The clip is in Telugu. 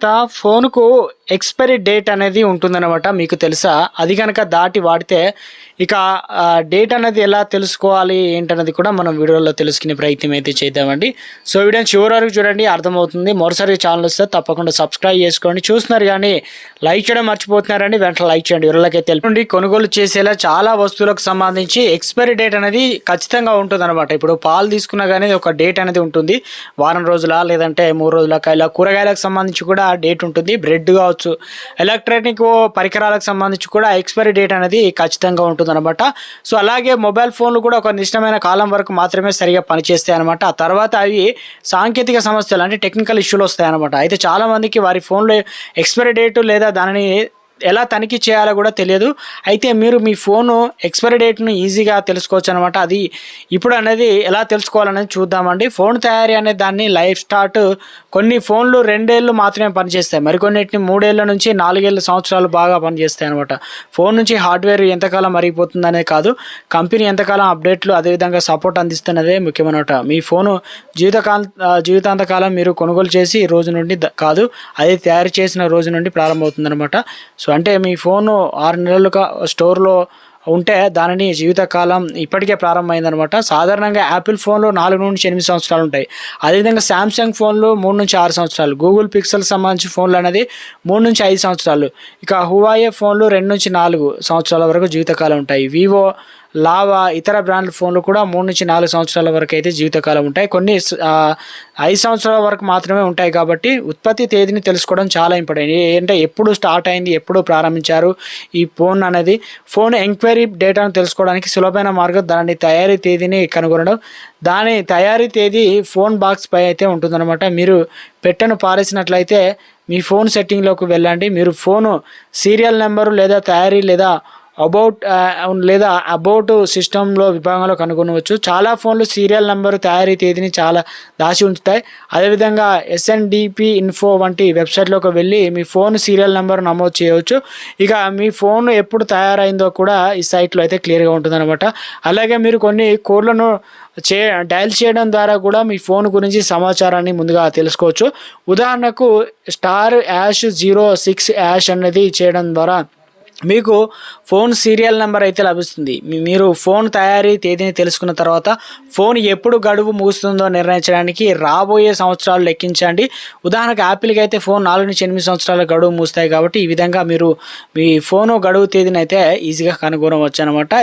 తర్వాత ఫోన్కు ఎక్స్పైరీ డేట్ అనేది ఉంటుందన్నమాట. మీకు తెలుసా? అది కనుక దాటి వాడితే ఇక డేట్ అనేది ఎలా తెలుసుకోవాలి ఏంటన్నది కూడా మనం వీడియోలో తెలుసుకునే ప్రయత్నం అయితే చేద్దామండి. సో వీడియోని చివరి వరకు చూడండి, అర్థమవుతుంది. మరోసారి ఛానల్ వస్తే తప్పకుండా సబ్స్క్రైబ్ చేసుకోండి. చూస్తున్నారు కానీ లైక్ చేయడం మర్చిపోతున్నారండి, వెంటనే లైక్ చేయండి. వీళ్ళకైతే తెలుపండి. కొనుగోలు చేసేలా చాలా వస్తువులకు సంబంధించి ఎక్స్పైరీ డేట్ అనేది ఖచ్చితంగా ఉంటుందన్నమాట. ఇప్పుడు పాలు తీసుకున్నా కానీ ఒక డేట్ అనేది ఉంటుంది, వారం రోజుల లేదంటే 3 రోజులకా. ఇలా కూరగాయలకు సంబంధించి కూడా డేట్ ఉంటుంది, బ్రెడ్ కావచ్చు, ఎలక్ట్రానిక్ పరికరాలకు సంబంధించి కూడా ఎక్స్పైరీ డేట్ అనేది ఖచ్చితంగా ఉంటుందన్నమాట. సో అలాగే మొబైల్ ఫోన్లు కూడా ఒక నిశ్చితమైన కాలం వరకు మాత్రమే సరిగా పనిచేస్తాయి అనమాట. ఆ తర్వాత అవి సాంకేతిక సమస్యలు అంటే టెక్నికల్ ఇష్యూలు వస్తాయి అనమాట. అయితే చాలామందికి వారి ఫోన్లో ఎక్స్పైరీ డేట్ లేదా దానిని ఎలా తనిఖీ చేయాలో కూడా తెలియదు. అయితే మీరు మీ ఫోను ఎక్స్పైరీ డేట్ను ఈజీగా తెలుసుకోవచ్చు అనమాట. అది ఇప్పుడు అనేది ఎలా తెలుసుకోవాలనేది చూద్దామండి. ఫోన్ తయారీ అనే దాన్ని లైఫ్ స్టార్ట్ కొన్ని ఫోన్లు 2 ఏళ్ళు మాత్రమే పనిచేస్తాయి, మరికొన్నిటిని 3 ఏళ్ళ నుంచి 4 ఏళ్ళ సంవత్సరాలు బాగా పనిచేస్తాయి అనమాట. ఫోన్ నుంచి హార్డ్వేర్ ఎంతకాలం మరిగిపోతుంది అనేది కాదు, కంపెనీ ఎంతకాలం అప్డేట్లు అదేవిధంగా సపోర్ట్ అందిస్తున్నదే ముఖ్యమనమాట. మీ ఫోను జీవితాంతకాలం మీరు కొనుగోలు చేసి రోజు నుండి కాదు, అది తయారు చేసిన రోజు నుండి ప్రారంభమవుతుందన్నమాట. సో అంటే మీ ఫోను 6 నెలలుగా స్టోర్లో ఉంటే దానిని జీవితకాలం ఇప్పటికే ప్రారంభమైందనమాట. సాధారణంగా యాపిల్ ఫోన్లు 4 నుంచి 8 సంవత్సరాలు ఉంటాయి. అదేవిధంగా శాంసంగ్ ఫోన్లు 3 నుంచి 6 సంవత్సరాలు, గూగుల్ పిక్సెల్ సంబంధించిన ఫోన్లు అనేది 3 నుంచి 5 సంవత్సరాలు, ఇక హువాయే ఫోన్లు 2 నుంచి 4 సంవత్సరాల వరకు జీవితకాలం ఉంటాయి. వివో, లావా ఇతర బ్రాండ్ల ఫోన్లు కూడా 3 నుంచి 4 సంవత్సరాల వరకు అయితే జీవితకాలం ఉంటాయి. కొన్ని 5 సంవత్సరాల వరకు మాత్రమే ఉంటాయి. కాబట్టి ఉత్పత్తి తేదీని తెలుసుకోవడం చాలా ఇంపార్టెంట్. ఏంటంటే ఎప్పుడు స్టార్ట్ అయింది, ఎప్పుడు ప్రారంభించారు ఈ ఫోన్ అనేది. ఫోన్ ఎంక్వైరీ డేటాను తెలుసుకోవడానికి సులభమైన మార్గం దాని తయారీ తేదీని కనుగొనడం. దాని తయారీ తేదీ ఫోన్ బాక్స్ పై అయితే ఉంటుందన్నమాట. మీరు పెట్టెను పారేసినట్లయితే మీ ఫోన్ సెట్టింగ్లోకి వెళ్ళండి. మీరు ఫోను సీరియల్ నెంబరు లేదా తయారీ లేదా అబౌట్ సిస్టంలో విభాగంలో కనుగొనవచ్చు. చాలా ఫోన్లు సీరియల్ నెంబరు తయారీ తేదీని చాలా దాచి ఉంచుతాయి. అదేవిధంగా ఎస్ఎన్డిపి ఇన్ఫో వంటి వెబ్సైట్లోకి వెళ్ళి మీ ఫోన్ సీరియల్ నెంబర్ నమోదు చేయవచ్చు. ఇక మీ ఫోన్ ఎప్పుడు తయారైందో కూడా ఈ సైట్లో అయితే క్లియర్గా ఉంటుందన్నమాట. అలాగే మీరు కొన్ని కోడ్లను డయల్ చేయడం ద్వారా కూడా మీ ఫోన్ గురించి సమాచారాన్ని ముందుగా తెలుసుకోవచ్చు. ఉదాహరణకు *#06# అనేది చేయడం ద్వారా మీకు ఫోన్ సీరియల్ నెంబర్ అయితే లభిస్తుంది. మీరు ఫోన్ తయారీ తేదీని తెలుసుకున్న తర్వాత ఫోన్ ఎప్పుడు గడువు ముగుస్తుందో నిర్ణయించడానికి రాబోయే సంవత్సరాలు లెక్కించండి. ఉదాహరణకు యాపిల్కి అయితే ఫోన్ 4 నుంచి 8 సంవత్సరాల గడువు ముగుస్తాయి. కాబట్టి ఈ విధంగా మీరు మీ ఫోను గడువు తేదీని అయితే ఈజీగా కనుగొనవచ్చు అనమాట.